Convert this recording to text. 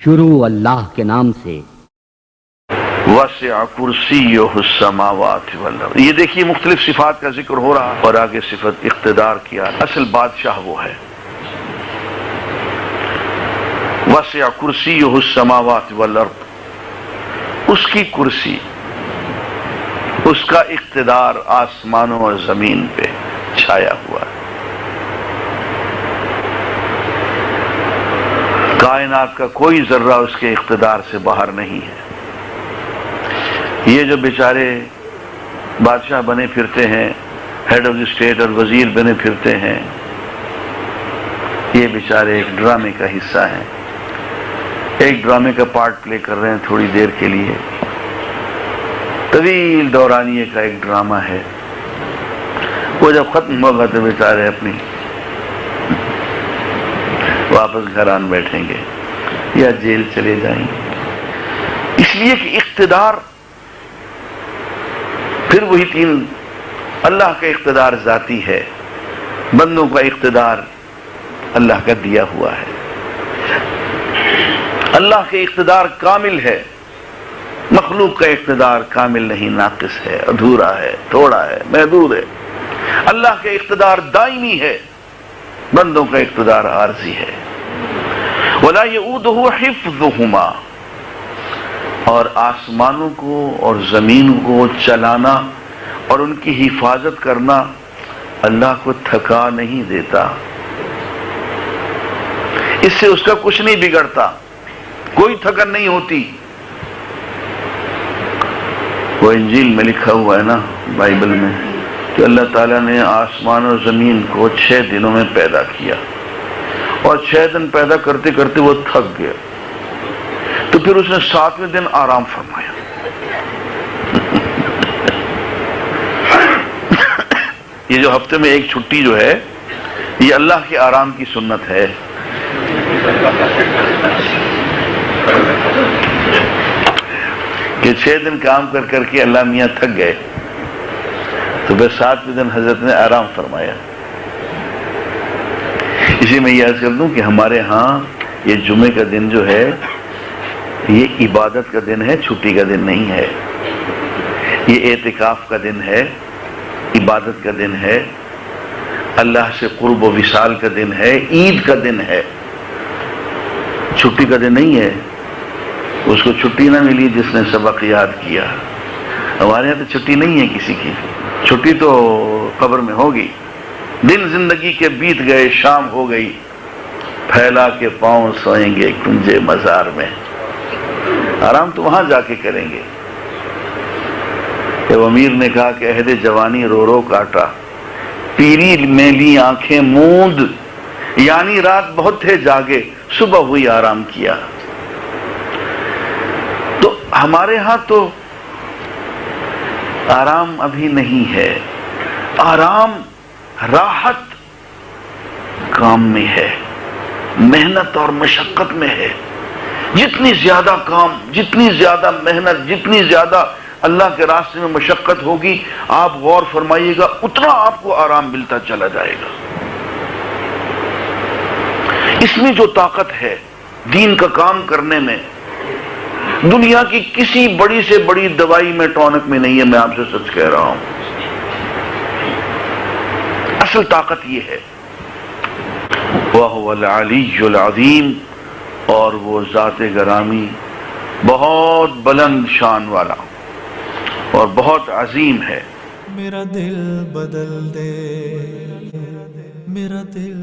شروع اللہ کے نام سے۔ وسع کرسیہ السماوات والارض۔ یہ دیکھیے مختلف صفات کا ذکر ہو رہا اور آگے صفت اقتدار کیا۔ اصل بادشاہ وہ ہے۔ وسع کرسیہ السماوات والارض، اس کی کرسی، اس کا اقتدار آسمانوں اور زمین پہ چھایا ہوا ہے۔ کائنات کا کوئی ذرہ اس کے اقتدار سے باہر نہیں ہے۔ یہ جو بیچارے بادشاہ بنے پھرتے ہیں، ہیڈ آف دی اسٹیٹ اور وزیر بنے پھرتے ہیں، یہ بیچارے ایک ڈرامے کا حصہ ہیں، ایک ڈرامے کا پارٹ پلے کر رہے ہیں تھوڑی دیر کے لیے۔ طویل دورانیے کا ایک ڈرامہ ہے، وہ جب ختم ہوگا تو بیچارے اپنی واپس گھر آن بیٹھیں گے یا جیل چلے جائیں گے۔ اس لیے کہ اقتدار پھر وہی تین، اللہ کا اقتدار ذاتی ہے، بندوں کا اقتدار اللہ کا دیا ہوا ہے۔ اللہ کا اقتدار کامل ہے، مخلوق کا اقتدار کامل نہیں، ناقص ہے، ادھورا ہے، تھوڑا ہے، محدود ہے۔ اللہ کا اقتدار دائمی ہے، بندوں کا اقتدار عارضی ہے۔ وَلَا يَؤُودُهُ حِفْظُهُمَا، اور آسمانوں کو اور زمین کو چلانا اور ان کی حفاظت کرنا اللہ کو تھکا نہیں دیتا، اس سے اس کا کچھ نہیں بگڑتا، کوئی تھکن نہیں ہوتی۔ وہ انجیل میں لکھا ہوا ہے نا، بائبل میں، کہ اللہ تعالیٰ نے آسمان اور زمین کو 6 دنوں میں پیدا کیا، اور 6 دن پیدا کرتے کرتے وہ تھک گیا، تو پھر اس نے 7ویں دن آرام فرمایا۔ یہ جو ہفتے میں ایک چھٹی جو ہے، یہ اللہ کے آرام کی سنت ہے۔ کہ 6 دن کام کر کر کے اللہ میاں تھک گئے، تو پھر 7ویں دن حضرت نے آرام فرمایا۔ اسی میں یہ عرض کر دوں کہ ہمارے ہاں یہ جمعے کا دن جو ہے، یہ عبادت کا دن ہے، چھٹی کا دن نہیں ہے۔ یہ اعتکاف کا دن ہے، عبادت کا دن ہے، اللہ سے قرب و وصال کا دن ہے، عید کا دن ہے، چھٹی کا دن نہیں ہے۔ اس کو چھٹی نہ ملی جس نے سبق یاد کیا۔ ہمارے یہاں تو چھٹی نہیں ہے کسی کی، چھٹی تو قبر میں ہوگی۔ دن زندگی کے بیت گئے، شام ہو گئی، پھیلا کے پاؤں سوئیں گے کنجے مزار میں۔ آرام تو وہاں جا کے کریں گے۔ ایک امیر نے کہا کہ عہد جوانی رو رو کاٹا، پیری میں لی آنکھیں موند، یعنی رات بہت تھے جاگے، صبح ہوئی آرام کیا۔ تو ہمارے ہاں تو آرام ابھی نہیں ہے، آرام راحت کام میں ہے، محنت اور مشقت میں ہے۔ جتنی زیادہ کام، جتنی زیادہ محنت، جتنی زیادہ اللہ کے راستے میں مشقت ہوگی، آپ غور فرمائیے گا، اتنا آپ کو آرام ملتا چلا جائے گا۔ اس میں جو طاقت ہے دین کا کام کرنے میں، دنیا کی کسی بڑی سے بڑی دوائی میں، ٹونک میں نہیں ہے، میں آپ سے سچ کہہ رہا ہوں۔ اصل طاقت یہ ہے۔ وَهُوَ الْعَلِيُّ الْعَظِيمُ، اور وہ ذات گرامی بہت بلند شان والا اور بہت عظیم ہے۔ میرا دل بدل دے، میرا دل